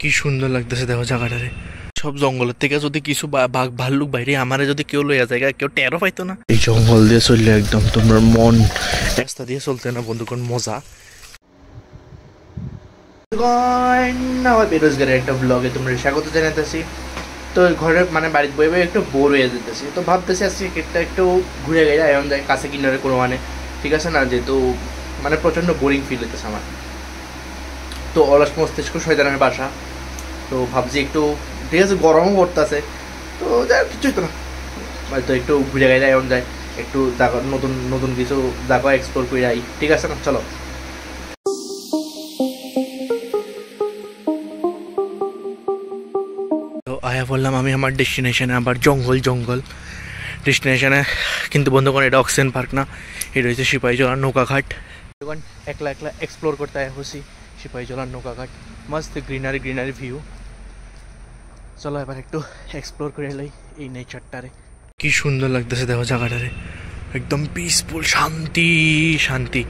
কি সুন্দর লাগতেছে দেখো জায়গাটারে। সব জঙ্গলের থেকে যদি কিছু বাঘ ভাল্লুক বাইরে আমারে যদি কেউ লইয়া যায় কেউ টেরও পাইতো না। এই জঙ্গল দিয়ে চললে একদম তোমার মন রাস্তা দিয়ে চলতে না বন্ধুগণ মজা। আমার বেরোজগারের একটা ব্লগে তোমরা স্বাগত জানাতেছি। তো ঘরে মানে বাড়িতে বই বই একটু বোর হয়ে যেতেছি, তো ভাবতেছি আজকে একটা একটু ঘুরে গেলে এমন যায় কাছে কিনারে কোনো মানে ঠিক আছে না, যেহেতু মানে প্রচণ্ড বোরিং ফিল হইতেছে আমার। তো অলস মস্তিষ্ক শয়তানের বাসা, তো ভাবছি একটু ঠিক আছে গরমও পড়তেছে, তো যাই কিছুই তো না, হয়তো একটু ঘুরে গেলে এমন যায় একটু জায়গা নতুন নতুন কিছু জায়গা এক্সপ্লোর করে যাই, ঠিক আছে না? চলো। তো আয়া বললাম আমি আমার ডেস্টিনেশনে, আবার জঙ্গল জঙ্গল ডেস্টিনেশনে, কিন্তু বন্ধুগণ এটা অক্সিজেন পার্ক না, এটা হচ্ছে সিপাহীজলার নৌকাঘাট। একলা একলা এক্সপ্লোর করতে আয়া হচ্ছি সিপাহীজলার নৌকাঘাট, মস্ত গ্রিনারি গ্রিনারি ভিউ। চলো এবার একটু এক্সপ্লোর করে এলাই এই নেচারটারে। কি সুন্দর লাগতেছে দেখো জায়গাটারে, একদম পিসফুল, শান্তি শান্তি।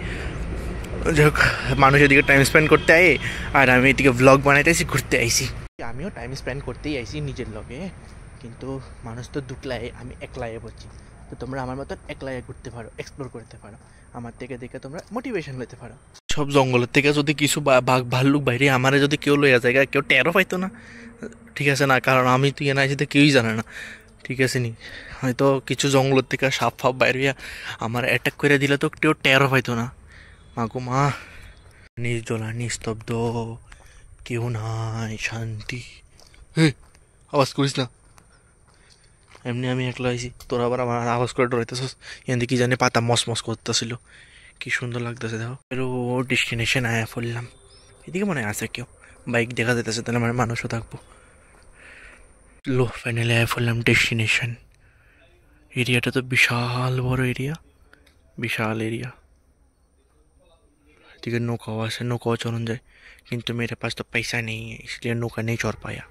যাই হোক, মানুষ এদিকে টাইম স্পেন্ড করতে আয় আর আমি এদিকে ভ্লগ বানাইতেছি, ঘুরতে আইছি। আমিও টাইম স্পেন্ড করতেই আইছি নিজের লগে, কিন্তু মানুষ তো দুকলায়, আমি একলাই বলছি। তো তোমরা আমার মতন একলাই ঘুরতে পারো, এক্সপ্লোর করতে পারো, আমার থেকে দেখে তোমরা মোটিভেশন নিতে পারো। সব জঙ্গলের থেকে যদি কিছু বাঘ ভাল্লুক বাইরে আমারে যদি কেউ লইয়া যায় কেউ টেরও পাইতো না, ঠিক আছে না? কারণ আমি তুই না যেতে কেউই জানে না, ঠিক আছে নি? হয়তো কিছু জঙ্গলের থেকে সাপ ফাপ বাইরে আমার অ্যাটাক করে দিলে তো কেউ টেরও পাইতো না। মাগো মা, নির্জলা নিস্তব্ধ, কেউ নাই, শান্তি। হে আওয়াজ করিস না, এমনি আমি একলা আইছি, তোরা আবার আমার আওয়াজ করে ডরাইতেছিস। এখান কি জানি পাতা মস মস করতেছিল, কি সুন্দর লাগতেছে দেখো। এরও ডেস্টিনেশন আয়া পড়লাম, এদিকে মনে আছে কেউ বাইক দেখা যেতেছে, তাহলে আমার মানুষও থাকবো। লো ফাইনালি আয়া পড়লাম ডেস্টিনেশন। এরিয়াটা তো বিশাল বড় এরিয়া, বিশাল এরিয়া। এদিকে नौकाओं আছে, नौकाओं चलन যায়, কিন্তু मेरे पास तो पैसा नहीं है इसलिए नौका नहीं चढ़ पाया।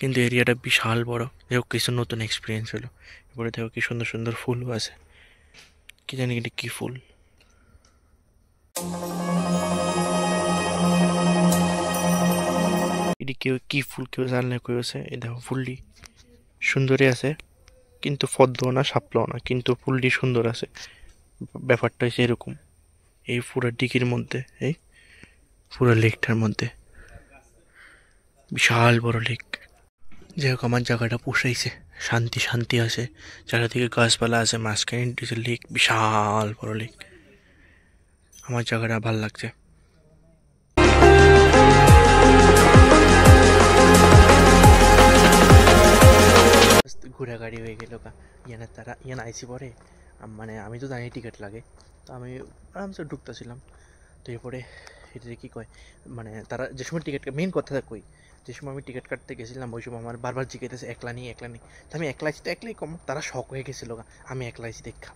কিন্তু এরিয়াটা বিশাল বড়। দেখো কিছু নতুন এক্সপিরিয়েন্স হলো। এরপরে দেখো কি সুন্দর সুন্দর ফুলও আছে, কি জানি এটা কি ফুল। এটি কেউ কি ফুল কেউ জানলে কেউ আছে। এই দেখো ফুলটি সুন্দরই আছে, কিন্তু পদ্মও না সাপলাও না, কিন্তু ফুলটি সুন্দর আছে। ব্যাপারটা হচ্ছে এরকম, এই পুরো ডিকির মধ্যে, এই পুরো লেকটার মধ্যে, বিশাল বড় লেক। যাই হোক আমার জায়গাটা পোষাইছে, শান্তি শান্তি আছে, চারিদিকে গাছপালা আছে, মাঝখানে লেক, বিশাল বড় লেক। আমার জায়গাটা ভাল লাগছে। ঘোরা গাড়ি হয়ে গেল ইয়ানে, তারা ইয়ান আইসি পরে মানে আমি তো জানি টিকিট লাগে, তো আমি আরামসে ঢুকতেছিলাম। তো এরপরে এটা কী কয় মানে তারা যে সময় টিকিট, মেন কথাটা কই, যে সময় আমি টিকিট কাটতে গেছিলাম ওই সময় আমার বারবার জিজ্ঞাসা একলা নেই একলা নেই, তো আমি একলা আছি তো একলাই কম, তারা শখ হয়ে গেছিলো আমি একলা আছি দেখা।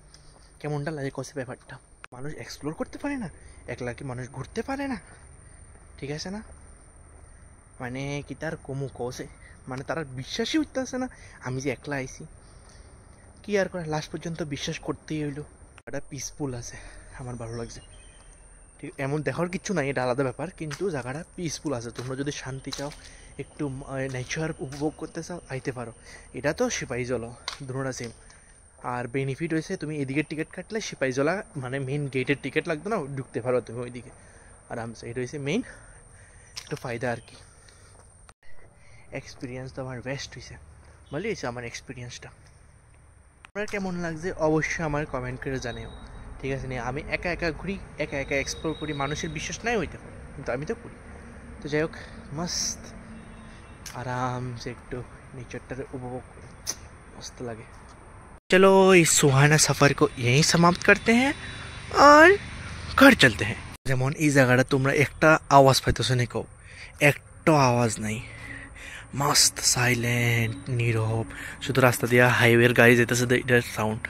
কেমনটা লাগে কষে ব্যাপারটা, মানুষ এক্সপ্লোর করতে পারে না, একলা কি মানুষ ঘুরতে পারে না, ঠিক আছে না? মানে কি তার কমু কষে, মানে তারা বিশ্বাসই হইতেছে না আমি যে একলা আইছি। কি আর করে, লাস্ট পর্যন্ত বিশ্বাস করতেই হইলো। এটা পিসফুল আছে, আমার ভালো লাগছে। ঠিক এমন দেখার কিচ্ছু নাই, এটা আলাদা ব্যাপার, কিন্তু জায়গাটা পিসফুল আছে। তোমরা যদি শান্তি চাও, একটু নেচার উপভোগ করতে চাও, আইতে পারো। এটা তো সিপাহীজলা, দুটোটা সেম। আর বেনিফিট হয়েছে তুমি এদিকে টিকিট কাটলে সিপাহীজলা মানে মেন গেটের টিকিট লাগতো না, ঢুকতে পারো তুমি ওইদিকে আরামসে। এটা হয়েছে মেইন একটু ফায়দা আর কি। এক্সপিরিয়েন্স তো আমার বেস্ট হয়েছে, ভালোই হয়েছে আমার এক্সপিরিয়েন্সটা। আপনার কেমন লাগছে অবশ্যই আমার কমেন্ট করে জানিও, ঠিক আছে? নিয়ে আমি একা একা ঘুরি, একা একা এক্সপ্লোর করি, মানুষের বিশ্বাস নাই হইতে পারে, কিন্তু আমি তো করি। তো যাই হোক, মস্ত আরামসে একটু নেচারটার উপভোগ করি, মস্ত লাগে। चलो इस सुहाना सफ़र को यहीं समाप्त करते हैं और घर चलते हैं। যেমন এই জায়গাটা তোমরা একটা আওয়াজ পাইতেছো না, কেউ একটা আওয়াজ নাই, মস্ত সাইলেন্ট নীরব, শুধু রাস্তা দিয়ে হাইওয়ের গাড়ি যেতেছে এটার সাউন্ড,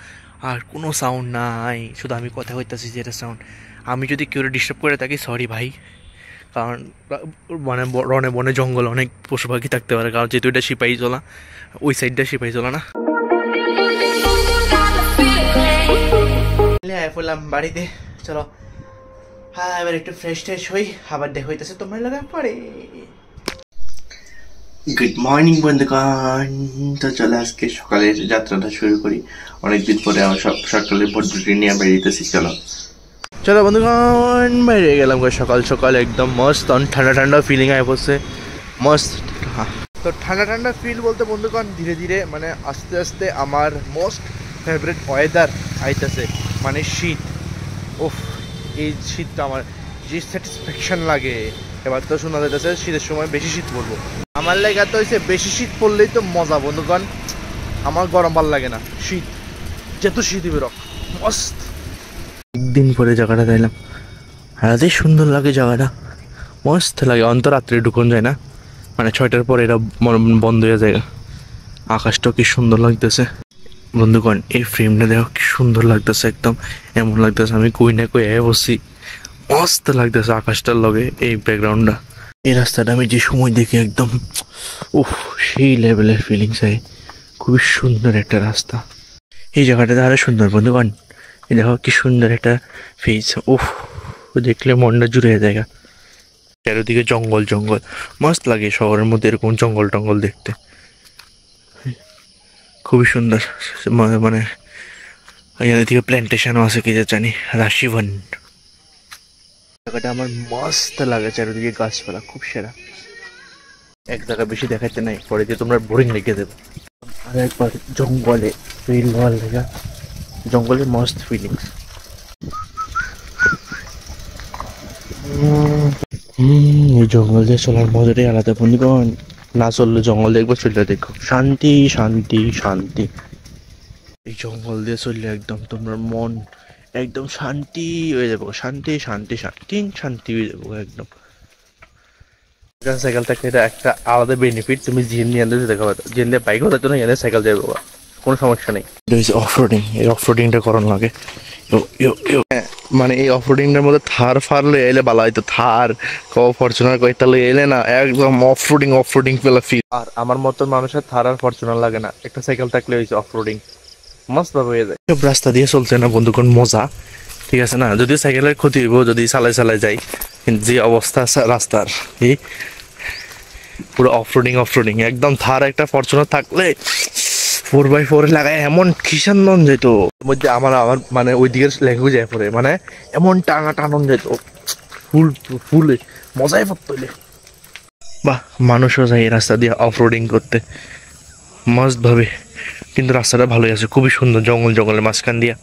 আর কোনো সাউন্ড নাই, শুধু আমি কথা কইতেছি যে এটা সাউন্ড। আমি যদি কেউ ডিস্টার্ব করে থাকি সরি ভাই, কারণ মানে রনে বনে জঙ্গল অনেক পশু পাখি থাকতে পারে, কারণ যেহেতু এটা সিপাহীজলা, ওই সাইডটা সিপাহীজলা না। বললাম বাড়িতে, চলো হ্যাঁ এবার একটু ফ্রেশ ট্রেশ হই, আবার দেখা হইতেছে তোমরা লাগা পরে। গুড মর্নিং বন্ধুগণ, তো চলে আজকে সকালের যাত্রাটা শুরু করি। অনেকদিন পরে আমার সকালের পদ্ধতি নিয়ে বেরিয়েতেছি। চলো বন্ধুগণ, বেরিয়ে গেলাম সকাল সকাল, একদম মস্ত ঠান্ডা ঠান্ডা ফিলিং আয় পড়ছে, মস্ত। তো ঠান্ডা ঠান্ডা ফিল বলতে বন্ধুগণ ধীরে ধীরে মানে আস্তে আস্তে আমার মোস্ট ফেভারিট ওয়েদার আইতেছে, মানে শীত। ওফ, এই শীতটা আমার যে স্যাটিসফ্যাকশন লাগে। এবার তো শোনা যাইতেছে শীতের সময় বেশি শীত পড়বো। আমার লেগে তো হয়েছে বেশি শীত পড়লেই তো মজা বন্ধুগণ, আমার গরম ভালো লাগে না, শীত যেহেতু শীত বেরো মস্ত। একদিন পরে জায়গাটা দেখলাম, এত সুন্দর লাগে জায়গাটা, মস্ত লাগে। অন্তরাত্রে ঢুকন যায় না, মানে 6টার পরে এটা বন্ধ হয়ে যায়। আকাশটাও কি সুন্দর লাগতেছে বন্ধুগণ, এই ফ্রেমটা দেখো কি সুন্দর লাগতেছে, একদম এমন লাগতেছে আমি কই না কই বসছি। মস্ত লাগতেছে আকাশটার লগে এই ব্যাকগ্রাউন্ডটা। এই রাস্তাটা আমি যে সময় দেখি একদম উফ, সেই লেভেলের ফিলিংস হয়। খুবই সুন্দর একটা রাস্তা। এই জায়গাটা আরো সুন্দর বন্ধুগণ, এই দেখো কি সুন্দর একটা ফেস। উফ, দেখলে মনটা জুড়ে যায়। চারিদিকে জঙ্গল জঙ্গল, মস্ত লাগে শহরের মধ্যে এরকম জঙ্গল টঙ্গল দেখতে, খুবই সুন্দর। মানে এখানে থেকে প্ল্যান্টেশনও আছে কি যে জানি, রাশিবন। জায়গাটা আমার মস্ত লাগে, চারিদিকে গাছপালা খুব সেরা। এক জায়গা বেশি দেখাইতে নাই, পরে যে তোমরা বোরিং লেগে দেবে। আর একবার জঙ্গলে ফিল হওয়ার লেগা, জঙ্গলের মস্ত ফিলিংস। এই জঙ্গল দিয়ে চলার মজাটাই আলাদা বন্ধুগণ। না চললে জঙ্গল দেখবো, চললে দেখো শান্তি শান্তি শান্তি। এই জঙ্গল দিয়ে চললে একদম তোমার মন একদম শান্তি হয়ে যাবো, শান্তি শান্তি শান্তি শান্তি হয়ে যাবো একদম। সাইকেল থাকলে এটা একটা আলাদা বেনিফিট, তুমি জিএন নিয়ে আনতে দেখা পারো, জিএন দিয়ে বাইক হতো না, এনে সাইকেল যাবে বাবা, কোনো সমস্যা নেই। অফ রোডিং, এই অফ রোডিংটা করানো লাগে। মানে এই অফরোডিংটার মধ্যে থার ফার লয়ে এলে ভালো হয়তো, থার ফরচুনার কয়েকটা লয়ে এলে না একদম অফরোডিং পেলা ফিল। আর আমার মতন মানুষের থার আর ফরচুনার লাগে না, একটা সাইকেল থাকলে হয়েছে অফরোডিং মস্ত ভাবে হয়ে যায়। সব রাস্তা দিয়ে চলছে না বন্ধুগণ মজা, ঠিক আছে না? যদিও সাইকেলের ক্ষতি হইব যদি চালাই চালাই যাই, কিন্তু যে অবস্থা রাস্তার এই পুরো অফরোডিং একদম। থার একটা ফরচুনার থাকলে 4x4 লাগায় এমন খিসান নন যেত মধ্যে, আমার মানে ওই দিকের ল্যাঙ্গুয়েজ যায় পরে, মানে এমন টানন যেত, ফুলে মজাই পড়তলে। বাহ, মানুষও যায় এই রাস্তা দিয়ে অফরোডিং করতে মস্ত ভাবে, কিন্তু রাস্তাটা ভালোই আছে, খুবই সুন্দর, জঙ্গলের মাঝখান দিয়া।